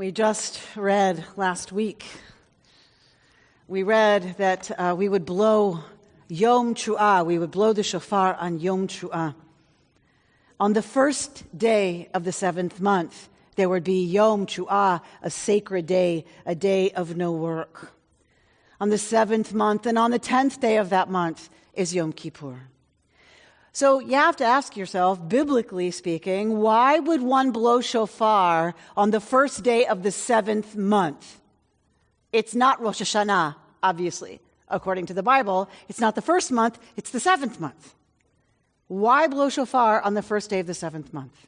We just read last week, we read that we would blow Yom Teruah, we would blow the shofar on Yom Teruah. On the first day of the seventh month, there would be Yom Teruah, a sacred day, a day of no work. On the seventh month and on the 10th day of that month is Yom Kippur. So you have to ask yourself, biblically speaking, why would one blow shofar on the first day of the seventh month? It's not Rosh Hashanah, obviously. According to the Bible, it's not the first month, it's the seventh month. Why blow shofar on the first day of the seventh month?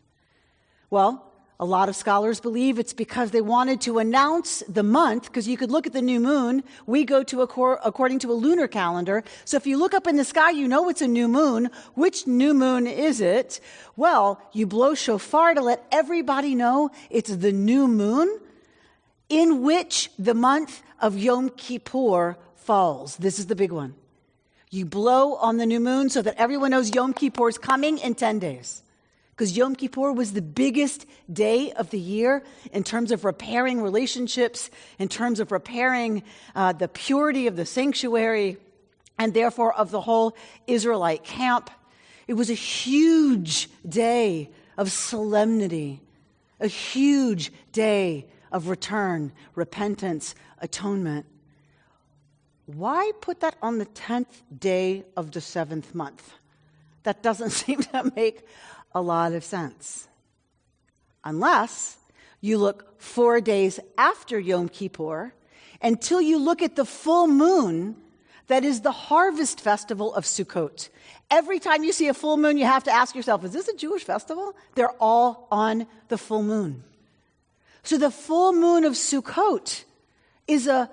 Well, a lot of scholars believe it's because they wanted to announce the month, because you could look at the new moon. We go to according to a lunar calendar. So if you look up in the sky, you know it's a new moon. Which new moon is it? Well, you blow shofar to let everybody know it's the new moon in which the month of Yom Kippur falls. This is the big one. You blow on the new moon so that everyone knows Yom Kippur is coming in 10 days. Because Yom Kippur was the biggest day of the year in terms of repairing relationships, in terms of repairing the purity of the sanctuary, and therefore of the whole Israelite camp. It was a huge day of solemnity, a huge day of return, repentance, atonement. Why put that on the 10th day of the seventh month? That doesn't seem to make a lot of sense. Unless you look 4 days after Yom Kippur until you look at the full moon that is the harvest festival of Sukkot. Every time you see a full moon, you have to ask yourself, is this a Jewish festival? They're all on the full moon. So the full moon of Sukkot is a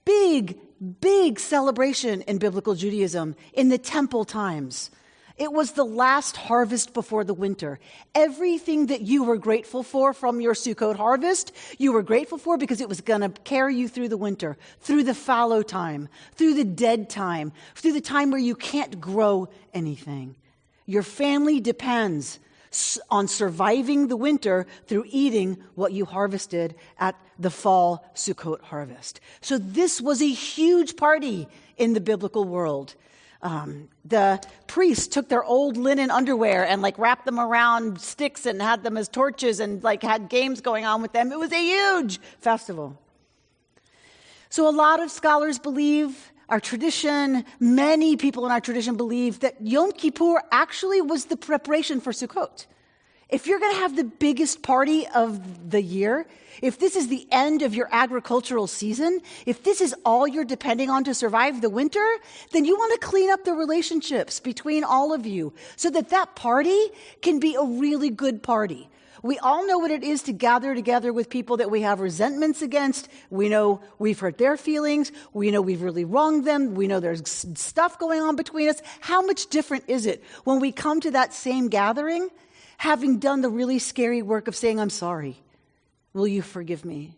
big, big celebration in biblical Judaism in the temple times. It was the last harvest before the winter. Everything that you were grateful for from your Sukkot harvest, you were grateful for because it was going to carry you through the winter, through the fallow time, through the dead time, through the time where you can't grow anything. Your family depends on surviving the winter through eating what you harvested at the fall Sukkot harvest. So this was a huge party in the biblical world. The priests took their old linen underwear and wrapped them around sticks and had them as torches and had games going on with them. It was a huge festival. So a lot of scholars believe, our tradition, many people in our tradition believe that Yom Kippur actually was the preparation for Sukkot. If you're going to have the biggest party of the year, if this is the end of your agricultural season, if this is all you're depending on to survive the winter, then you want to clean up the relationships between all of you so that that party can be a really good party. We all know what it is to gather together with people that we have resentments against. We know we've hurt their feelings. We know we've really wronged them. We know there's stuff going on between us. How much different is it when we come to that same gathering having done the really scary work of saying, I'm sorry, will you forgive me?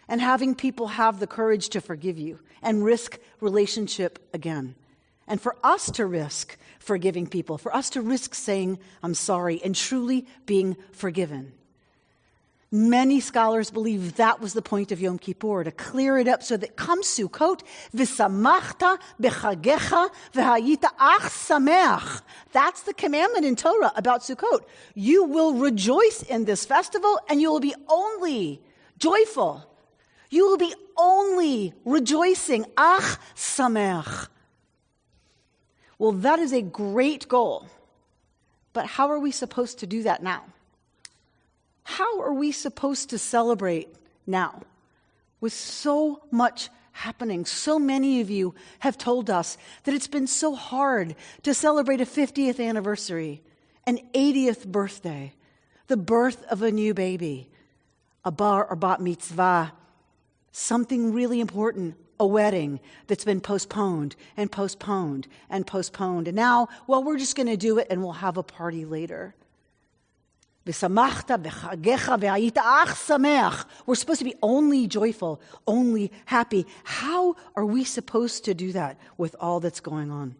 And having people have the courage to forgive you and risk relationship again. And for us to risk forgiving people, for us to risk saying, I'm sorry, and truly being forgiven. Many scholars believe that was the point of Yom Kippur, to clear it up so that come Sukkot, v'samachta b'chagecha v'hayita ach sameach. That's the commandment in Torah about Sukkot. You will rejoice in this festival and you will be only joyful. You will be only rejoicing. Ach sameach. Well, that is a great goal. But how are we supposed to do that now? How are we supposed to celebrate now? With so much happening, so many of you have told us that it's been so hard to celebrate a 50th anniversary, an 80th birthday, the birth of a new baby, a bar or bat mitzvah, something really important, a wedding that's been postponed and postponed and postponed. And now, well, we're just going to do it and we'll have a party later. We're supposed to be only joyful, only happy. How are we supposed to do that with all that's going on?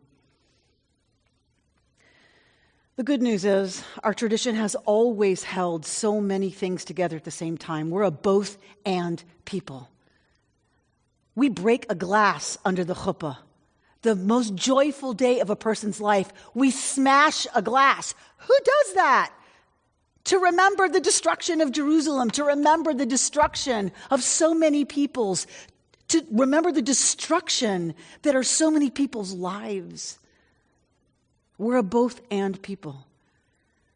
The good news is our tradition has always held so many things together at the same time. We're a both and people. We break a glass under the chuppah. The most joyful day of a person's life, we smash a glass. Who does that? To remember the destruction of Jerusalem, to remember the destruction of so many peoples, to remember the destruction that are so many people's lives. We're a both and people.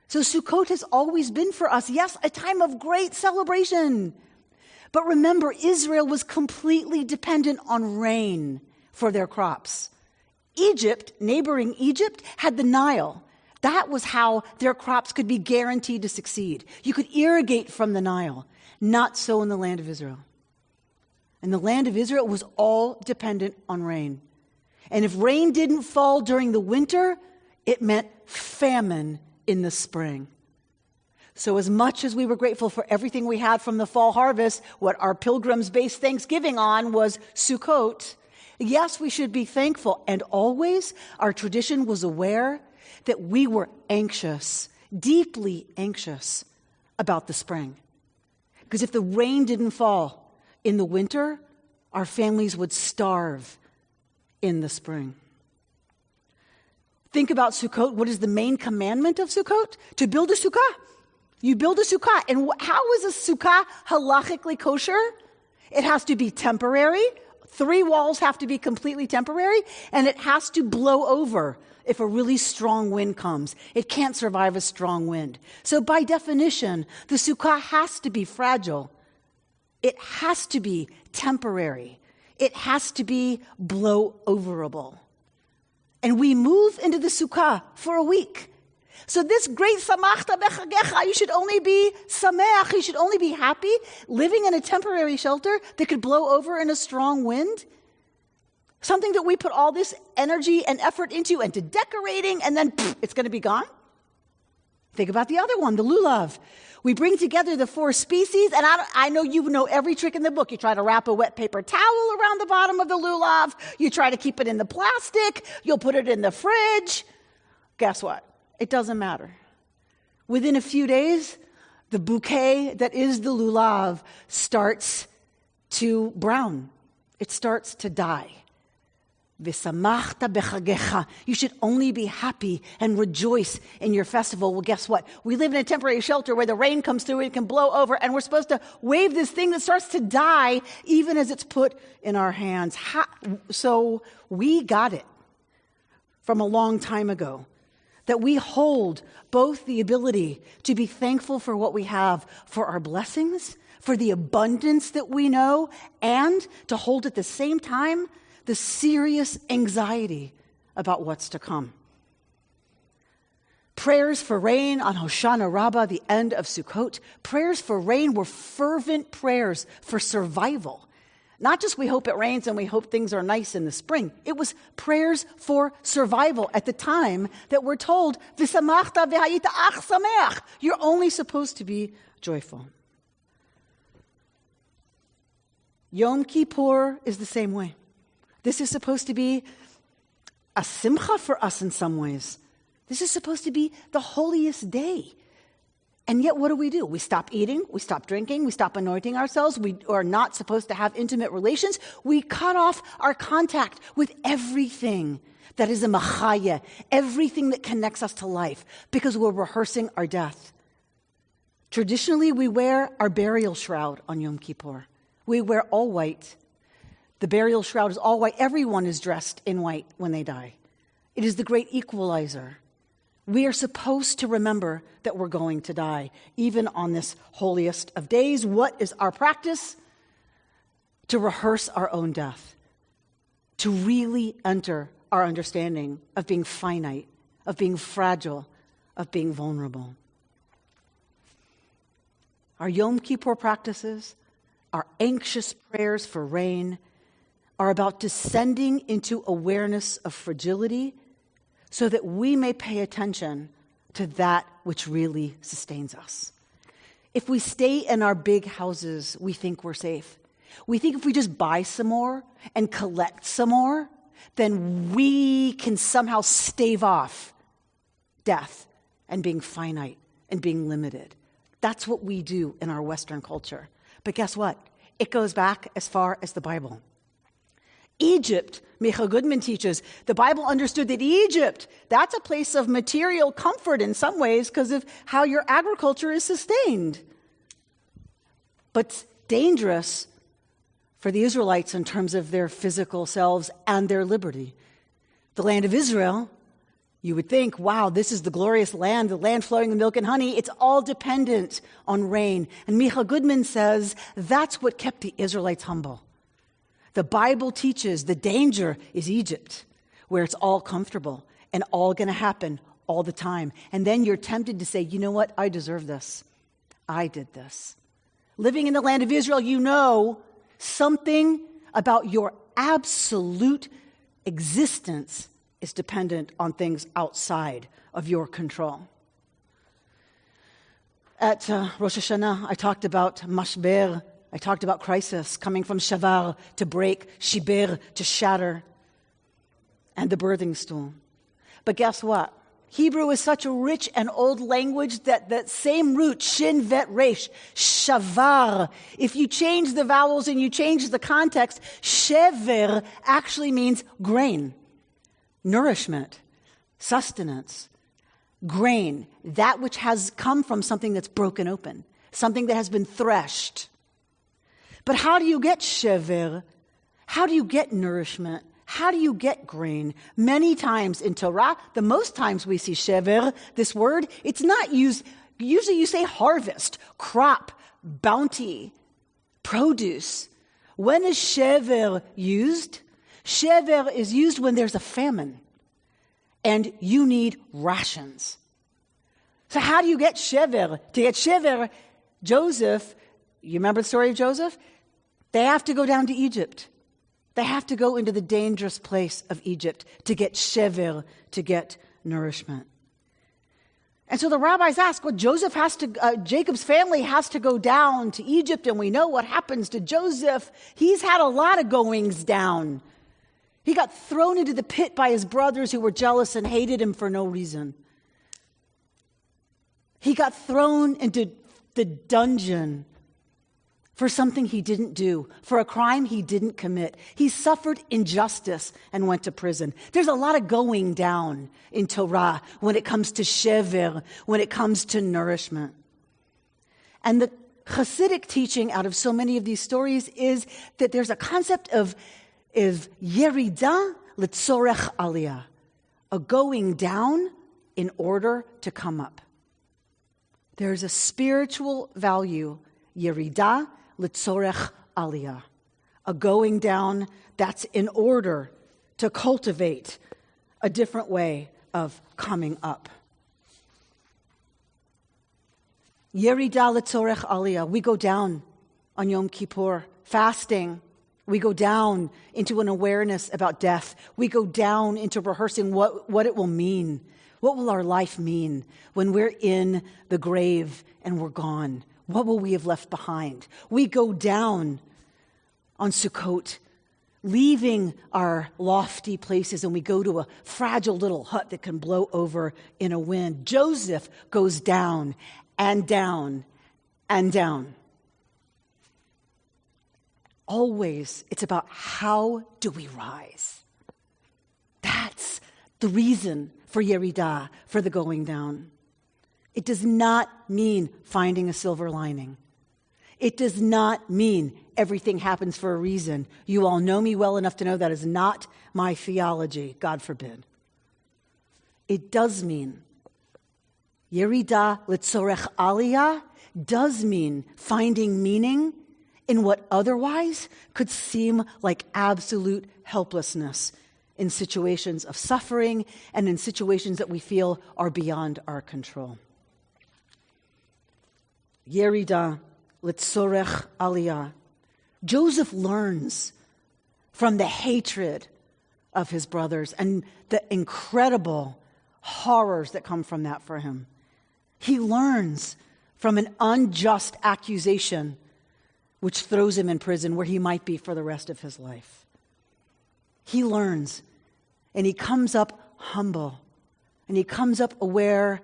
So Sukkot has always been for us, yes, a time of great celebration. But remember, Israel was completely dependent on rain for their crops. Egypt, neighboring Egypt, had the Nile. That was how their crops could be guaranteed to succeed. You could irrigate from the Nile. Not so in the land of Israel. And the land of Israel was all dependent on rain. And if rain didn't fall during the winter, it meant famine in the spring. So as much as we were grateful for everything we had from the fall harvest, what our pilgrims based Thanksgiving on was Sukkot. Yes, we should be thankful. And always our tradition was aware that we were anxious, deeply anxious about the spring. Because if the rain didn't fall in the winter, our families would starve in the spring. Think about Sukkot. What is the main commandment of Sukkot? To build a sukkah. You build a sukkah. And how is a sukkah halachically kosher? It has to be temporary. 3 walls have to be completely temporary. And it has to blow over if a really strong wind comes. It can't survive a strong wind. So by definition, the sukkah has to be fragile. It has to be temporary. It has to be blow-overable. And we move into the sukkah for a week. So this great samachta bechagecha, you should only be sameach, you should only be happy living in a temporary shelter that could blow over in a strong wind. Something that we put all this energy and effort into decorating, and then it's going to be gone. Think about the other one, the lulav. We bring together the 4 species, and I know you know every trick in the book. You try to wrap a wet paper towel around the bottom of the lulav. You try to keep it in the plastic. You'll put it in the fridge. Guess what? It doesn't matter. Within a few days, the bouquet that is the lulav starts to brown. It starts to die. V'samachta bechagecha. You should only be happy and rejoice in your festival. Well, guess what? We live in a temporary shelter where the rain comes through, it can blow over, and we're supposed to wave this thing that starts to die even as it's put in our hands. So we got it from a long time ago, that we hold both the ability to be thankful for what we have, for our blessings, for the abundance that we know, and to hold at the same time the serious anxiety about what's to come. Prayers for rain on Hoshana Rabbah, the end of Sukkot, prayers for rain were fervent prayers for survival. Not just we hope it rains and we hope things are nice in the spring. It was prayers for survival at the time that we're told, V'samachta v'hayita ach sameach. You're only supposed to be joyful. Yom Kippur is the same way. This is supposed to be a simcha for us in some ways. This is supposed to be the holiest day. And yet what do? We stop eating, we stop drinking, we stop anointing ourselves, we are not supposed to have intimate relations. We cut off our contact with everything that is a machaya, everything that connects us to life, because we're rehearsing our death. Traditionally, we wear our burial shroud on Yom Kippur. We wear all white. The burial shroud is all white. Everyone is dressed in white when they die. It is the great equalizer. We are supposed to remember that we're going to die, even on this holiest of days. What is our practice? To rehearse our own death, to really enter our understanding of being finite, of being fragile, of being vulnerable. Our Yom Kippur practices, our anxious prayers for rain, are about descending into awareness of fragility so that we may pay attention to that which really sustains us. If we stay in our big houses, we think we're safe. We think if we just buy some more and collect some more, then we can somehow stave off death and being finite and being limited. That's what we do in our Western culture. But guess what? It goes back as far as the Bible. Egypt, Micha Goodman teaches, the Bible understood that Egypt, that's a place of material comfort in some ways because of how your agriculture is sustained. But dangerous for the Israelites in terms of their physical selves and their liberty. The land of Israel, you would think, wow, this is the glorious land, the land flowing with milk and honey. It's all dependent on rain. And Micha Goodman says that's what kept the Israelites humble. The Bible teaches the danger is Egypt, where it's all comfortable and all going to happen all the time. And then you're tempted to say, you know what? I deserve this. I did this. Living in the land of Israel, you know something about your absolute existence is dependent on things outside of your control. At Rosh Hashanah, I talked about mashber. I talked about crisis, coming from shavar to break, shiber to shatter, and the birthing stool. But guess what? Hebrew is such a rich and old language that that same root, shin, vet, resh, shavar, if you change the vowels and you change the context, shever actually means grain, nourishment, sustenance, grain, that which has come from something that's broken open, something that has been threshed. But how do you get shever? How do you get nourishment? How do you get grain? Many times in Torah, the most times we see shever, this word, it's not used, usually you say harvest, crop, bounty, produce. When is shever used? Shever is used when there's a famine and you need rations. So how do you get shever? To get shever, Joseph, you remember the story of Joseph? They have to go down to Egypt. They have to go into the dangerous place of Egypt to get shever, to get nourishment. And so the rabbis ask, well, Jacob's family has to go down to Egypt, and we know what happens to Joseph. He's had a lot of goings down. He got thrown into the pit by his brothers who were jealous and hated him for no reason. He got thrown into the dungeon for something he didn't do, for a crime he didn't commit. He suffered injustice and went to prison. There's a lot of going down in Torah when it comes to shever, when it comes to nourishment. And the Hasidic teaching out of so many of these stories is that there's a concept of yerida litzorech aliyah, a going down in order to come up. There's a spiritual value, yerida litzorech aliyah, a going down that's in order to cultivate a different way of coming up. Yerida litzorech aliyah, we go down on Yom Kippur, fasting. We go down into an awareness about death. We go down into rehearsing what it will mean. What will our life mean when we're in the grave and we're gone? What will we have left behind? We go down on Sukkot, leaving our lofty places, and we go to a fragile little hut that can blow over in a wind. Joseph goes down and down and down. Always, it's about how do we rise? That's the reason for Yerida, for the going down. It does not mean finding a silver lining. It does not mean everything happens for a reason. You all know me well enough to know that is not my theology, God forbid. It does mean Yerida litzorech aliyah does mean finding meaning in what otherwise could seem like absolute helplessness in situations of suffering and in situations that we feel are beyond our control. Yerida litzorech aliyah. Joseph learns from the hatred of his brothers and the incredible horrors that come from that for him. He learns from an unjust accusation which throws him in prison where he might be for the rest of his life. He learns, and he comes up humble, and he comes up aware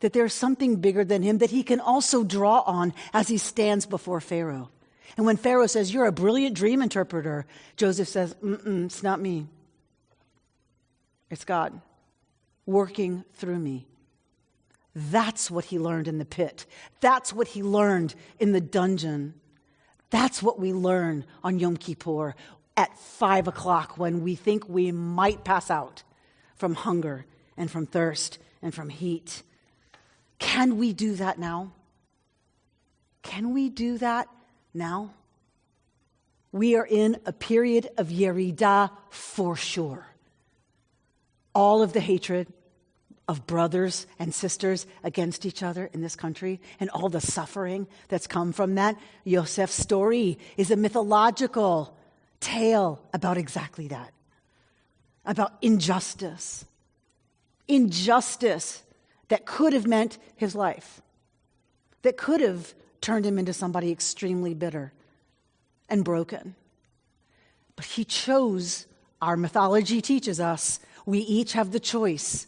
that there's something bigger than him that he can also draw on as he stands before Pharaoh. And when Pharaoh says, "You're a brilliant dream interpreter," Joseph says, "It's not me. It's God working through me." That's what he learned in the pit. That's what he learned in the dungeon. That's what we learn on Yom Kippur at 5 o'clock when we think we might pass out from hunger and from thirst and from heat. Can we do that now? Can we do that now? We are in a period of Yeridah for sure. All of the hatred of brothers and sisters against each other in this country and all the suffering that's come from that. Yosef's story is a mythological tale about exactly that, about injustice. Injustice that could have meant his life, that could have turned him into somebody extremely bitter and broken. But he chose, our mythology teaches us, we each have the choice.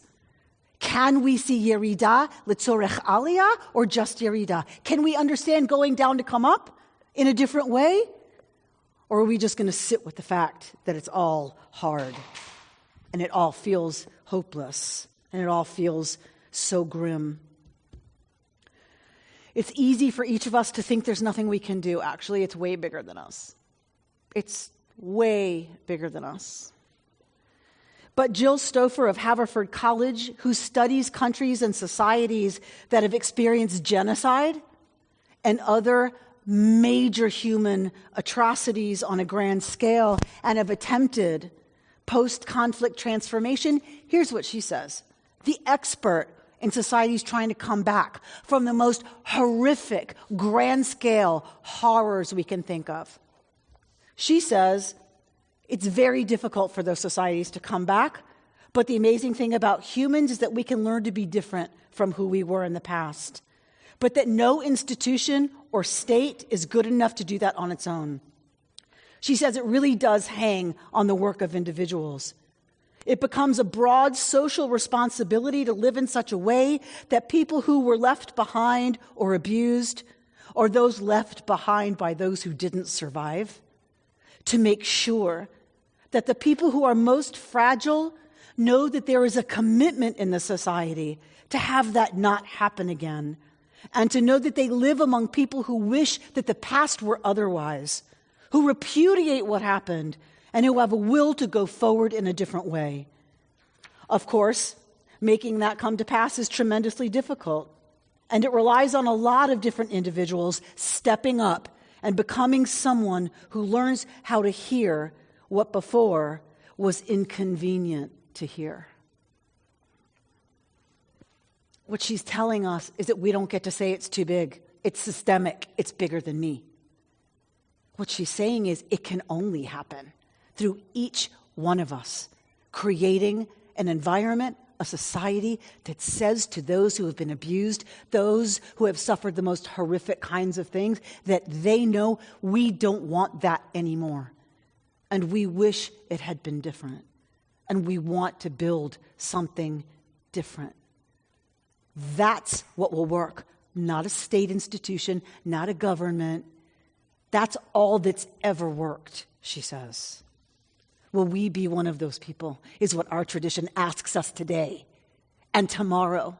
Can we see Yeridah, Litzorech Aliyah, or just Yeridah? Can we understand going down to come up in a different way? Or are we just going to sit with the fact that it's all hard and it all feels hopeless and it all feels so grim? It's easy for each of us to think there's nothing we can do. Actually, it's way bigger than us. It's way bigger than us. But Jill Stouffer of Haverford College, who studies countries and societies that have experienced genocide and other major human atrocities on a grand scale and have attempted post-conflict transformation, here's what she says. The expert in societies trying to come back from the most horrific, grand-scale horrors we can think of. She says, it's very difficult for those societies to come back, but the amazing thing about humans is that we can learn to be different from who we were in the past, but that no institution or state is good enough to do that on its own. She says it really does hang on the work of individuals. It becomes a broad social responsibility to live in such a way that people who were left behind or abused, or those left behind by those who didn't survive, to make sure that the people who are most fragile know that there is a commitment in the society to have that not happen again, and to know that they live among people who wish that the past were otherwise, who repudiate what happened, and who have a will to go forward in a different way. Of course, making that come to pass is tremendously difficult, and it relies on a lot of different individuals stepping up and becoming someone who learns how to hear what before was inconvenient to hear. What she's telling us is that we don't get to say it's too big, it's systemic, it's bigger than me. What she's saying is it can only happen through each one of us creating an environment, a society that says to those who have been abused, those who have suffered the most horrific kinds of things, that they know we don't want that anymore. And we wish it had been different. And we want to build something different. That's what will work. Not a state institution, not a government. That's all that's ever worked, she says. Will we be one of those people, is what our tradition asks us today and tomorrow.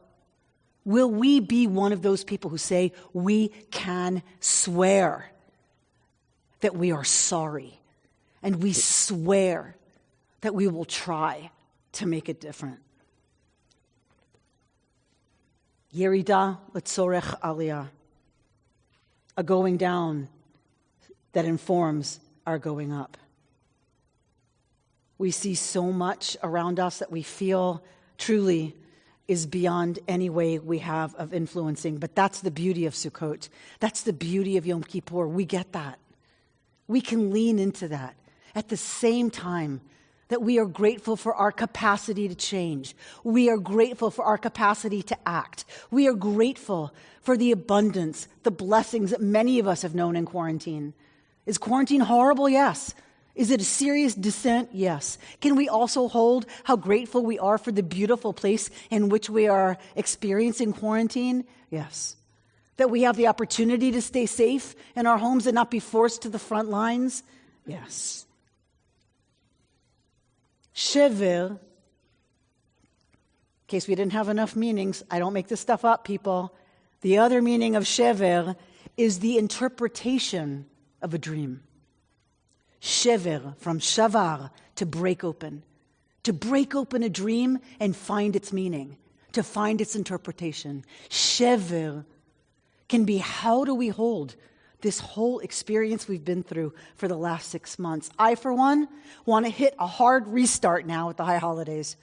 Will we be one of those people who say we can swear that we are sorry, and we swear that we will try to make it different? Yeridah Litzorech Aliyah, a going down that informs our going up. We see so much around us that we feel truly is beyond any way we have of influencing. But that's the beauty of Sukkot. That's the beauty of Yom Kippur. We get that. We can lean into that at the same time that we are grateful for our capacity to change. We are grateful for our capacity to act. We are grateful for the abundance, the blessings that many of us have known in quarantine. Is quarantine horrible? Yes. Is it a serious descent? Yes. Can we also hold how grateful we are for the beautiful place in which we are experiencing quarantine? Yes. That we have the opportunity to stay safe in our homes and not be forced to the front lines? Yes. Shever, in case we didn't have enough meanings, I don't make this stuff up, people. The other meaning of shever is the interpretation of a dream. Shever, from shavar, to break open. To break open a dream and find its meaning, to find its interpretation. Shever can be, how do we hold this whole experience we've been through for the last 6 months? I, for one, want to hit a hard restart now at the high holidays.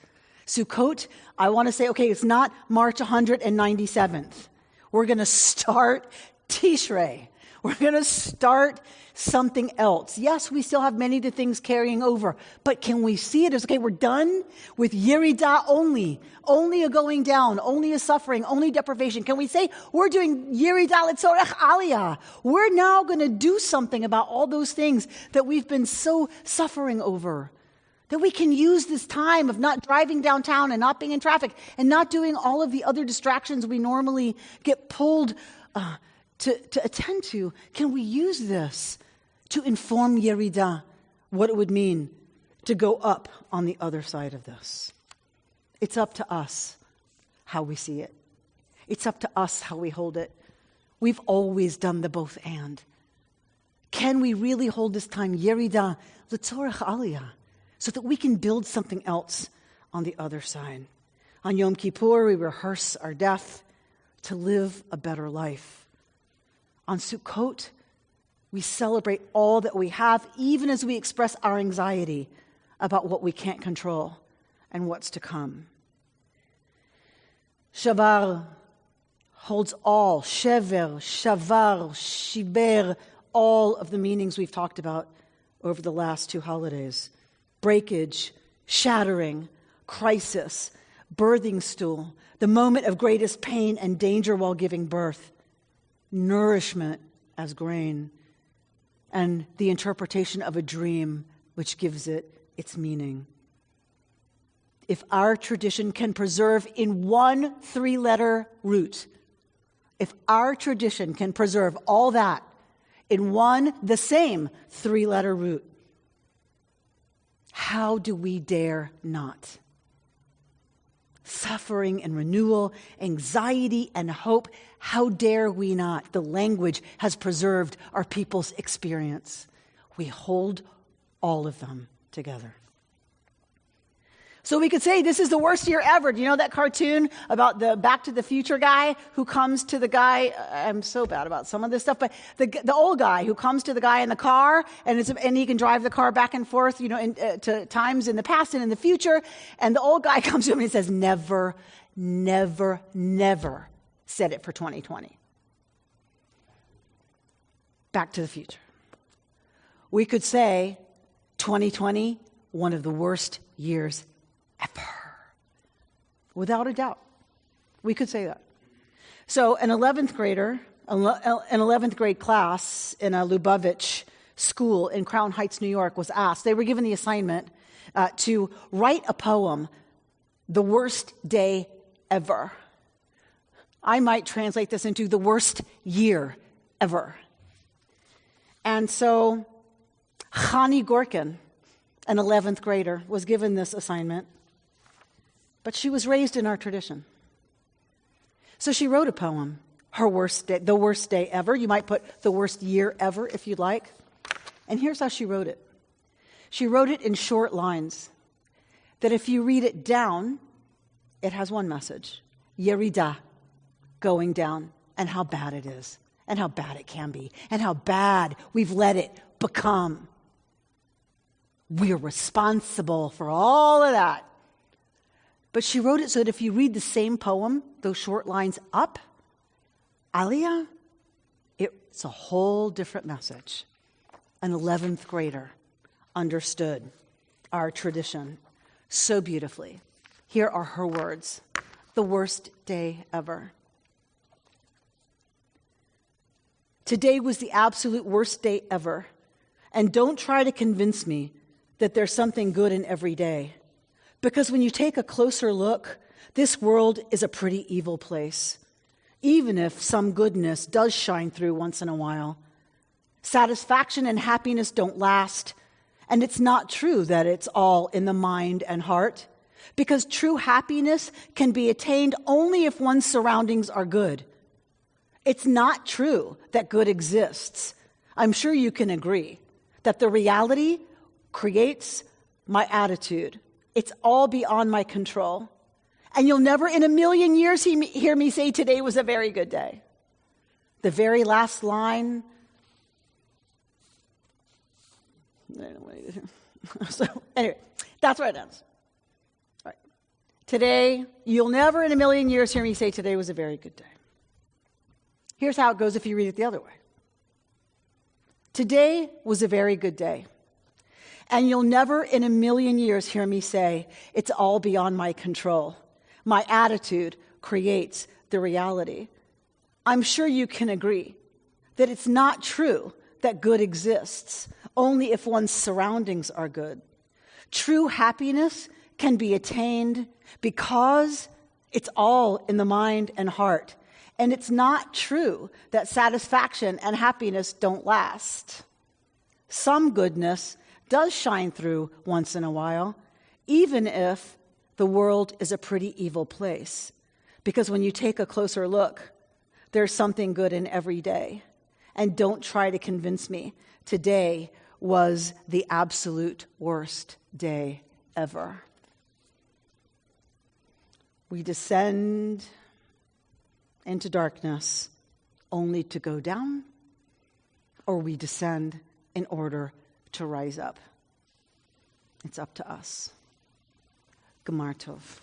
Sukkot, I want to say, okay, it's not March 197th. We're going to start Tishrei. We're going to start something else. Yes, we still have many of the things carrying over, but can we see it as, okay, we're done with Yerida only a going down, only a suffering, only deprivation. Can we say we're doing Yerida L'Tzorech Aliyah? We're now going to do something about all those things that we've been so suffering over. That we can use this time of not driving downtown and not being in traffic and not doing all of the other distractions we normally get pulled to attend to. Can we use this to inform Yerida, what it would mean to go up on the other side of this? It's up to us how we see it. It's up to us how we hold it. We've always done the both and. Can we really hold this time Yerida L'Tzorech Aliyah so that we can build something else on the other side? On Yom Kippur, we rehearse our death to live a better life. On Sukkot, we celebrate all that we have, even as we express our anxiety about what we can't control and what's to come. Shavar holds all, shever, shavar, shiber, all of the meanings we've talked about over the last 2 holidays. Breakage, shattering, crisis, birthing stool, the moment of greatest pain and danger while giving birth, nourishment as grain, and the interpretation of a dream which gives it its meaning. If our tradition can preserve in one 3-letter root, if our tradition can preserve all that in the same 3-letter root, how do we dare not? Suffering and renewal, anxiety and hope, how dare we not? The language has preserved our people's experience. We hold all of them together. So we could say this is the worst year ever. Do you know that cartoon about the Back to the Future guy who comes to the guy? I'm so bad about some of this stuff, but the old guy who comes to the guy in the car and he can drive the car back and forth, to times in the past and in the future. And the old guy comes to him and he says, "Never, never, never said it for 2020." Back to the Future. We could say 2020, one of the worst years ever. Without a doubt. We could say that. So an 11th grade class in a Lubavitch school in Crown Heights, New York was asked, they were given the assignment to write a poem, "The Worst Day Ever." I might translate this into the worst year ever. And so Chani Gorkin, an 11th grader, was given this assignment. But she was raised in our tradition. So she wrote a poem, her worst day, the worst day ever. You might put the worst year ever if you'd like. And here's how she wrote it. She wrote it in short lines that if you read it down, it has one message. Yerida, going down, and how bad it is, and how bad it can be, and how bad we've let it become. We're responsible for all of that. But she wrote it so that if you read the same poem, those short lines up, Aliyah, it's a whole different message. An 11th grader understood our tradition so beautifully. Here are her words. The worst day ever. Today was the absolute worst day ever. And don't try to convince me that there's something good in every day. Because when you take a closer look, this world is a pretty evil place, even if some goodness does shine through once in a while. Satisfaction and happiness don't last, and it's not true that it's all in the mind and heart, because true happiness can be attained only if one's surroundings are good. It's not true that good exists. I'm sure you can agree that the reality creates my attitude. It's all beyond my control. And you'll never in a million years hear me say today was a very good day. The very last line. So anyway, that's where it ends. All right. Today, you'll never in a million years hear me say today was a very good day. Here's how it goes if you read it the other way. Today was a very good day. And you'll never in a million years hear me say, it's all beyond my control. My attitude creates the reality. I'm sure you can agree that it's not true that good exists only if one's surroundings are good. True happiness can be attained because it's all in the mind and heart. And it's not true that satisfaction and happiness don't last. Some goodness does shine through once in a while, even if the world is a pretty evil place. Because when you take a closer look, there's something good in every day. And don't try to convince me today was the absolute worst day ever. We descend into darkness only to go down, or we descend in order to rise up. It's up to us. Gemar Tov.